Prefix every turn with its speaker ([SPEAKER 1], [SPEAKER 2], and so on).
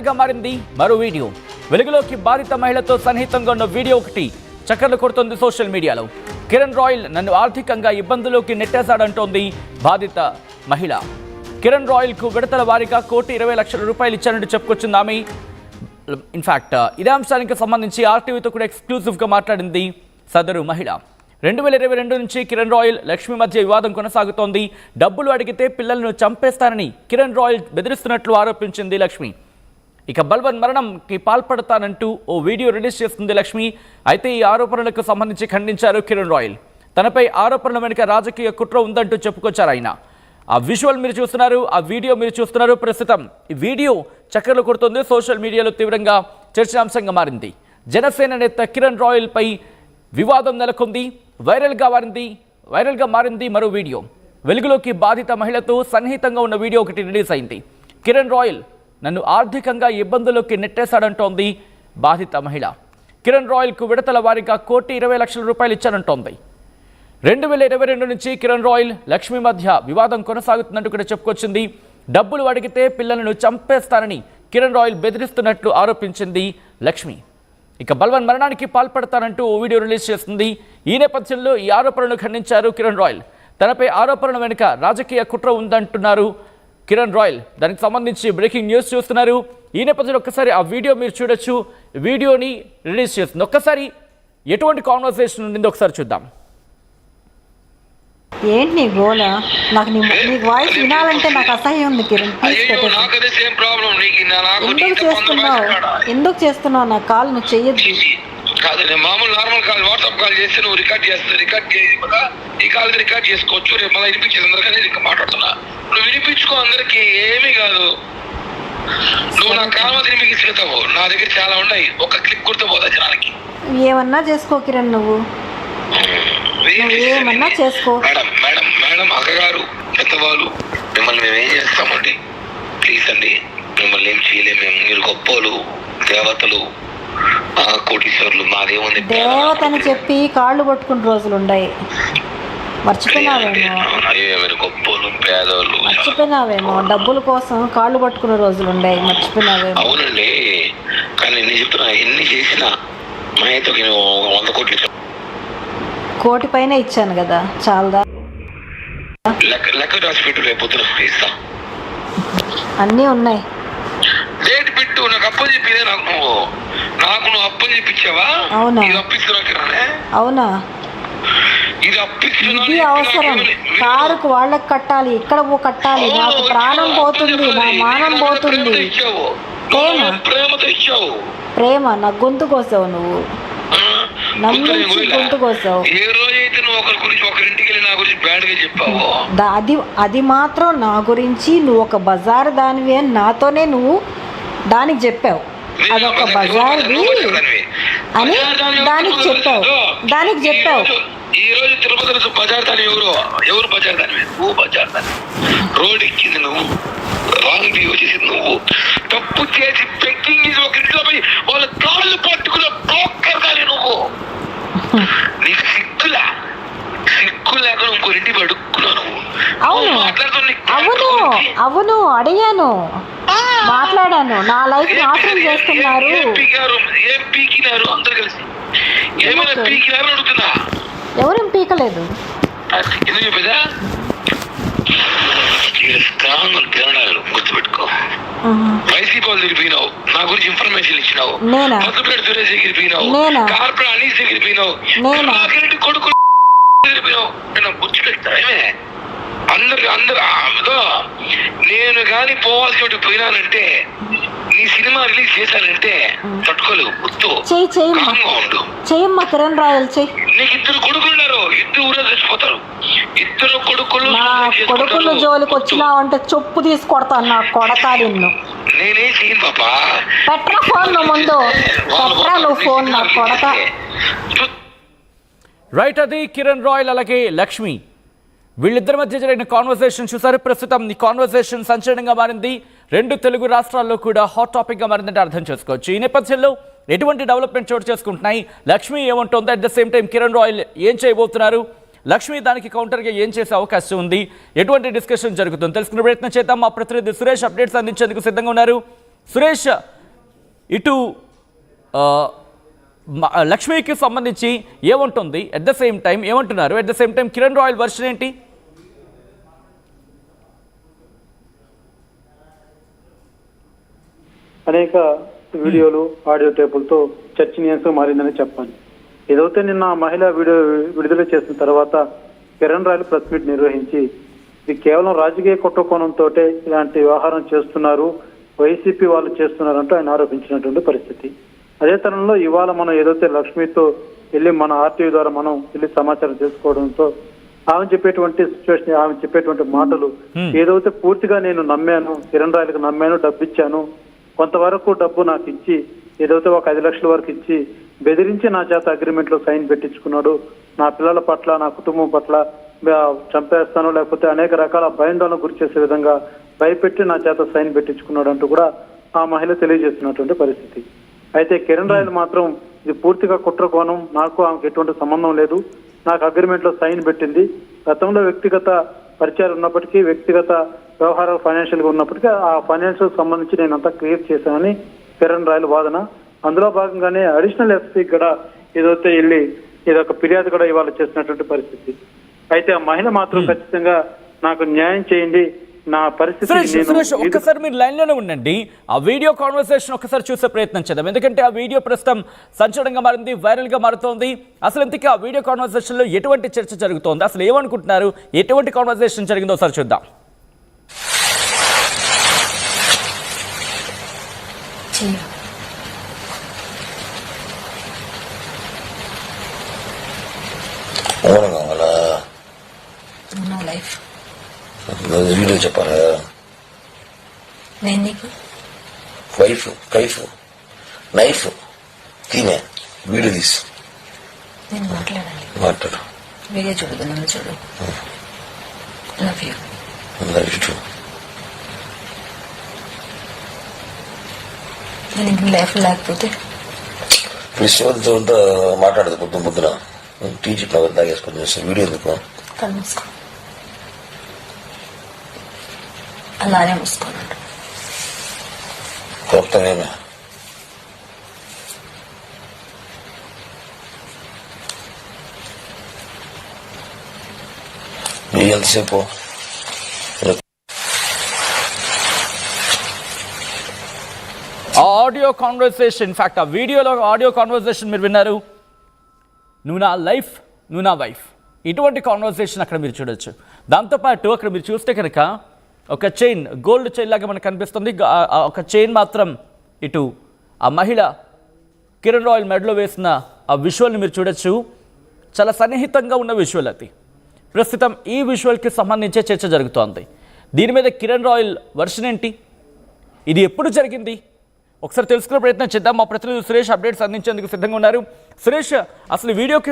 [SPEAKER 1] వైరల్గా మారింది మరో వీడియో. వెలుగులోకి బాధిత మహిళతో సన్నిహితంగా ఉన్న వీడియో ఒకటి చక్కర్లు కొడుతోంది సోషల్ మీడియాలో. కిరణ్ రాయల్ నన్ను ఆర్థికంగా ఇబ్బందుల్లోకి నెట్టేశాడంటోంది బాధిత మహిళ. కిరణ్ రాయల్కు విడతల వారీగా ₹1,20,00,000 ఇచ్చానంటూ చెప్పుకొచ్చింది ఆమె. ఇన్ఫాక్ట్ ఇదే అంశానికి సంబంధించి ఆర్టీవీతో కూడా ఎక్స్క్లూజివ్గా మాట్లాడింది సదరు మహిళ. 2022 నుంచి కిరణ్ రాయల్ లక్ష్మి మధ్య వివాదం కొనసాగుతోంది. డబ్బులు అడిగితే పిల్లలను చంపేస్తానని కిరణ్ రాయల్ బెదిరిస్తున్నట్లు ఆరోపించింది లక్ష్మి. ఇక బల్వన్ మరణంకి పాల్పడతానంటూ ఓ వీడియో రిలీజ్ చేస్తుంది లక్ష్మి. అయితే ఈ ఆరోపణలకు సంబంధించి ఖండించారు కిరణ్ రాయల్. తనపై ఆరోపణల వెనుక రాజకీయ కుట్ర ఉందంటూ చెప్పుకొచ్చారు ఆయన. ఆ విజువల్ మీరు చూస్తున్నారు, ఆ వీడియో మీరు చూస్తున్నారు. ప్రస్తుతం ఈ వీడియో చక్కర్లు కొడుతుంది, సోషల్ మీడియాలో తీవ్రంగా చర్చాంశంగా మారింది. జనసేన నేత కిరణ్ రాయల్ పై వివాదం నెలకొంది. వైరల్గా మారింది మరో వీడియో. వెలుగులోకి బాధిత మహిళతో సన్నిహితంగా ఉన్న వీడియో ఒకటి రిలీజ్ అయింది. కిరణ్ రాయల్ నన్ను ఆర్థికంగా ఇబ్బందుల్లోకి నెట్టేశాడంటోంది బాధిత మహిళ. కిరణ్ రాయల్కు విడతల వారీగా ₹1,20,00,000 ఇచ్చానంటోంది. 2022 నుంచి కిరణ్ రాయల్ లక్ష్మి మధ్య వివాదం కొనసాగుతున్నట్టు కూడా చెప్పుకొచ్చింది. డబ్బులు అడిగితే పిల్లలను చంపేస్తానని కిరణ్ రాయల్ బెదిరిస్తున్నట్లు ఆరోపించింది లక్ష్మి. ఇక బల్వన్ మరణానికి పాల్పడతానంటూ ఓ వీడియో రిలీజ్ చేస్తుంది. ఈ నేపథ్యంలో ఈ ఆరోపణలను ఖండించారు కిరణ్ రాయల్. తనపై ఆరోపణల వెనుక రాజకీయ కుట్ర ఉందంటున్నారు కిరణ్ రాయల్. దానికి సంబంధించి బ్రేకింగ్ న్యూస్ చూస్తున్నారు. ఈ నేపథ్యంలో ఒక్కసారి ఆ వీడియో మీరు చూడొచ్చు. వీడియోని రిలీజ్ చేస్తుంది. ఒక్కసారి ఎటువంటి కాన్వర్సేషన్ ఉండిందో ఒకసారి చూద్దాం.
[SPEAKER 2] ఏంటి నీ గోల? నాకు నీ వాయిస్ వినాలంటే నాకు అసహ్యం ఉంది కిరణ్. ఎందుకు చేస్తున్నావు నా కాల్? నువ్వు చెయ్యొద్దు.
[SPEAKER 3] కాదు, నేను మామూలు నార్మల్ కాల్, వాట్సాప్ కాల్ చేస్తే నువ్వు రికార్డ్ చేస్తుంది. ఈ కాల్ రికార్డ్ చేసుకోవచ్చు. రేపు మళ్ళీ వినిపించేది అందరికీ ఇంకా మాట్లాడుతున్నా. నువ్వు వినిపించుకో, అందరికి ఏమీ కాదు. నువ్వు నా కాల్ వినిపించుతావు. నా దగ్గర చాలా ఉన్నాయి. ఒక క్లిక్ కొడితే పోతా జనానికి.
[SPEAKER 2] ఏమన్నా చేసుకో కిరణ్, నువ్వు ఏమన్నా చేసుకో.
[SPEAKER 3] మేడం అక్కగారు, పెద్దవాళ్ళు, మిమ్మల్ని మేము ఏం చేస్తామండి? ప్లీజ్ అండి, మిమ్మల్ని ఏం చేయలేము. మేము మీరు గొప్పలు, దేవతలు, కోటీశ్వరులు. మాదేముంది?
[SPEAKER 2] దేవతని చెప్పి కాళ్ళు పట్టుకున్న రోజులు ఉన్నాయి. మర్చిపోయినావేమో.
[SPEAKER 3] గొప్పలు, పేదవాళ్ళు
[SPEAKER 2] మర్చిపోయినావేమో. డబ్బుల కోసం కాళ్ళు పట్టుకున్న రోజులు ఉన్నాయి. మర్చిపోయినావేమో.
[SPEAKER 3] అవునండి, కానీ నేను చెప్తున్నా, ఎన్ని చేసినా మా అయితే 100 కోట్లు
[SPEAKER 2] కోటి పైన ఇచ్చాను కదా, చాలదా?
[SPEAKER 3] లెక్క రాసిపెట్టు, రేపు ఇస్తా.
[SPEAKER 2] అన్నీ ఉన్నాయి.
[SPEAKER 3] డేట్ పెట్టు. నాకు అప్పని చెప్పిదే. నువ్వు అప్పని చెప్పించావా?
[SPEAKER 2] అవునా?
[SPEAKER 3] ఇది అప్పిస్తున్నా.
[SPEAKER 2] అవునా?
[SPEAKER 3] ఇది
[SPEAKER 2] అవసరం. కారుకు వాళ్ళకి కట్టాలి, ఇక్కడ కట్టాలి. నాకు ప్రాణం పోతుంది, నా మానం పోతుంది.
[SPEAKER 3] ప్రేమతో ఇచ్చావు.
[SPEAKER 2] ప్రేమ నా గొంతు కోసావు. నువ్వు నమ్మించి గొంతు కోసావు.
[SPEAKER 3] ఏ రోజైతే నువ్వు ఒకరి గురించి ఒకరింటికి వెళ్ళి నా గురించి బ్యాడ్ గా చెప్పావు,
[SPEAKER 2] అది మాత్రం నా గురించి నువ్వు ఒక బజార్ దానివి అని నాతోనే నువ్వు దానికి చెప్పావు. అదొక బజార్ది అని దానికి చెప్పావు.
[SPEAKER 3] ఈ రోజు తిరుపతి బజార్ దాని ఎవరు బజార్ దానివి? నువ్వు బజార్ దాని. రోడ్ ఎక్కింది నువ్వు, రాంగ్ వ్యూ చేసింది నువ్వు, తప్పు చేసి బెగ్గింగ్ చేసి ఒక ఇంట్లో పోయి వాళ్ళ కాళ్ళు పట్టుకున్న బ్రోకర్ దాని నువ్వు. నీకు సిగ్గు లేకుండా ఇంకో ఇంటికి అడుక్కున్నావు నువ్వు.
[SPEAKER 2] అవును అడిగాను, మాట్లాడాను. నా లైఫ్ నాశనం చేస్తున్నారు.
[SPEAKER 3] ఏం పీకినారు? అందరు కలిసి ఏమైనా పీకినారు అడుగుతున్నా.
[SPEAKER 2] ఎవరేం పీకలేదు.
[SPEAKER 3] ఎందుకు చెప్పేదా? స్ట్రాంగ్ తిరణాలు గుర్తుపెట్టుకో. వైసీపీ వాళ్ళు తిరిగిపోయినావు, నా గురించి ఇన్ఫర్మేషన్ ఇచ్చినావు. మధుపేట సురేష్ దగ్గర పోయినావు, కార్పొరేట్ అనీస్ దగ్గర పోయినావు, కొడుకు తిరిగిపోయినావు. నేను గుర్తుపెట్టా. ఏమే అందరు నేను కానీ పోవాల్సి ఒకటి పోయినానంటే, నీ సినిమా రిలీజ్ చేశానంటే తట్టుకోలేవు. గుర్తు ఉండు.
[SPEAKER 2] చెయ్యమ్మా కిరణ్ రాయల్, చెయ్యి.
[SPEAKER 3] నీకు 2 కొడుకులు ఉన్నారు. 2 ఊరే చచ్చిపోతారు. 2
[SPEAKER 2] కొడుకులు జోలికి వచ్చినావంటే చెప్పు తీసుకొడతాను. నా కొడతా నిన్ను.
[SPEAKER 3] నేనేం చేయను పాపా.
[SPEAKER 2] Petra phone. నువ్వు ముందు పెట్రా నువ్వు ఫోన్. నా కొడతా.
[SPEAKER 1] రైట్, అది కిరణ్ రాయల్ అలాగే లక్ష్మి. వీళ్ళిద్దరి మధ్య జరిగిన కాన్వర్సేషన్ చూసారు. ప్రస్తుతం ఈ కాన్వర్సేషన్ సంచలనంగా మారింది. 2 తెలుగు రాష్ట్రాల్లో కూడా హాట్ టాపిక్గా మారిందంటే అర్థం చేసుకోవచ్చు. ఈ నేపథ్యంలో ఎటువంటి డెవలప్మెంట్ చోటు చేసుకుంటున్నాయి? లక్ష్మి ఏమంటుందో, at the same time Kiran Royal ఏం చేయబోతున్నారు? లక్ష్మి దానికి కౌంటర్గా ఏం చేసే అవకాశం ఉంది? ఎటువంటి డిస్కషన్ జరుగుతుంది తెలుసుకునే ప్రయత్నం చేద్దాం. మా ప్రతినిధి సురేష్ అప్డేట్స్ అందించేందుకు సిద్ధంగా ఉన్నారు. సురేష్, ఇటు లక్ష్మికి సంబంధించి ఏముంటుంది, అట్ ద సేమ్ టైం ఏమంటున్నారు, at the same time Kiran royal version ఏంటి?
[SPEAKER 4] అనేక వీడియోలు ఆడియో టేపులతో చర్చనీయాంశం మారిందని చెప్పాలి. ఏదైతే నిన్న మహిళా వీడియో విడుదల చేసిన తర్వాత కిరణ్ రాయల్ ప్రెస్ మీట్ నిర్వహించి ఇది కేవలం రాజకీయ కుట్రకోణంతో ఇలాంటి వ్యవహారం చేస్తున్నారు, వైసీపీ వాళ్ళు చేస్తున్నారంటూ ఆయన ఆరోపించినటువంటి పరిస్థితి. అదే తరంలో ఇవాళ మనం ఏదైతే లక్ష్మితో వెళ్ళి మన ఆర్టీవీ ద్వారా మనం వెళ్ళి సమాచారం తెలుసుకోవడంతో ఆమె చెప్పేటువంటి సిచ్యువేషన్, ఆమె చెప్పేటువంటి మాటలు ఏదైతే పూర్తిగా నేను నమ్మాను, కిరణ్ రాయల్కి నమ్మాను, డబ్బు ఇచ్చాను, కొంతవరకు డబ్బు నాకు ఇచ్చి ఏదైతే ఒక 5 లక్షల వరకు ఇచ్చి బెదిరించి నా చేత అగ్రిమెంట్ లో సైన్ పెట్టించుకున్నాడు, నా పిల్లల పట్ల నా కుటుంబం పట్ల చంపేస్తాను లేకపోతే అనేక రకాల భయాందోళనకు గురి చేసే విధంగా భయపెట్టి నా చేత సైన్ పెట్టించుకున్నాడు అంటూ కూడా ఆ మహిళ తెలియజేస్తున్నటువంటి పరిస్థితి. అయితే కిరణ్ రాయల్ మాత్రం ఇది పూర్తిగా కుట్ర కోణం, నాకు ఆమెకు ఎటువంటి సంబంధం లేదు, నాకు అగ్రిమెంట్ లో సైన్ పెట్టింది, గతంలో వ్యక్తిగత పరిచయాలు ఉన్నప్పటికీ, వ్యక్తిగత వ్యవహారాలు ఫైనాన్షియల్ గా ఉన్నప్పటికీ ఆ ఫైనాన్షియల్ సంబంధించి నేను అంతా క్లియర్ చేశానని కిరణ్ రాయల్ వాదన. అందులో భాగంగానే అడిషనల్ ఎస్పీ కూడా ఏదైతే వెళ్ళి ఇదొక ఫిర్యాదు కూడా ఇవాళ చేసినటువంటి పరిస్థితి. అయితే ఆ మహిళ మాత్రం ఖచ్చితంగా నాకు న్యాయం చేయండి, నా పరిస్థితి.
[SPEAKER 1] ఒక్కసారి మీరు లైన్ లోనే ఉండండి, ఆ వీడియో కాన్వర్సేషన్ ఒకసారి చూసే ప్రయత్నం చేద్దాం, ఎందుకంటే ఆ వీడియో ప్రస్తుతం సంచలనంగా మారింది, వైరల్ గా మారుతోంది. అసలు ఇంతకీ ఆ వీడియో కాన్వర్సేషన్ లో ఎటువంటి చర్చ జరుగుతోంది, అసలు ఏమనుకుంటున్నారు, ఎటువంటి కాన్వర్సేషన్ జరిగిందో ఒకసారి చూద్దాం.
[SPEAKER 5] లైఫ్
[SPEAKER 6] వీడియో చెప్పాలా?
[SPEAKER 5] నేను నీకు
[SPEAKER 6] వైఫ్ కైఫ్ నైఫ్ తినే వీడియో తీసి
[SPEAKER 5] నేను మాట్లాడాలి.
[SPEAKER 6] మాట్లాడు.
[SPEAKER 5] వీడియో చూడదు, నన్ను చూడు. Love you.
[SPEAKER 6] Love you two.
[SPEAKER 5] నేను ఇంక లైఫ్ లేకపోతే
[SPEAKER 6] విశ్వంతో మాట్లాడదు పొద్దున టీ చెప్పిన తాగేసుకొని చేస్తాను. వీడియో ఎందుకు?
[SPEAKER 5] కళ్ళు మూసుకో, అలానే మూసుకోనండి.
[SPEAKER 6] కొత్తమేమే ఎంతసేపు
[SPEAKER 1] ఆడియో కాన్వర్సేషన్, ఇన్ఫాక్ట్ ఆ వీడియోలో ఆడియో కాన్వర్సేషన్ మీరు విన్నారు. నువ్వు నా లైఫ్, నువ్వు నా వైఫ్, ఇటువంటి కాన్వర్సేషన్ అక్కడ మీరు చూడొచ్చు. దాంతోపాటు అక్కడ మీరు చూస్తే కనుక ఒక చైన్, గోల్డ్ చైన్ లాగా మనకు కనిపిస్తుంది. ఒక చైన్ మాత్రం ఇటు ఆ మహిళ కిరణ్ రాయల్ మెడలో వేసిన ఆ విజువల్ని మీరు చూడొచ్చు. చాలా సన్నిహితంగా ఉన్న విజువల్ అది. ప్రస్తుతం ఈ విజువల్కి సంబంధించే చర్చ జరుగుతోంది. దీని మీద కిరణ్ రాయల్ వర్షన్ ఏంటి, ఇది ఎప్పుడు జరిగింది, ఒకసారి తెలుసుకునే ప్రయత్నం చేద్దాం. మా ప్రతినిధి సురేష్ అప్డేట్స్ అందించేందుకు సిద్ధంగా ఉన్నారు. సురేష్, అసలు వీడియోకి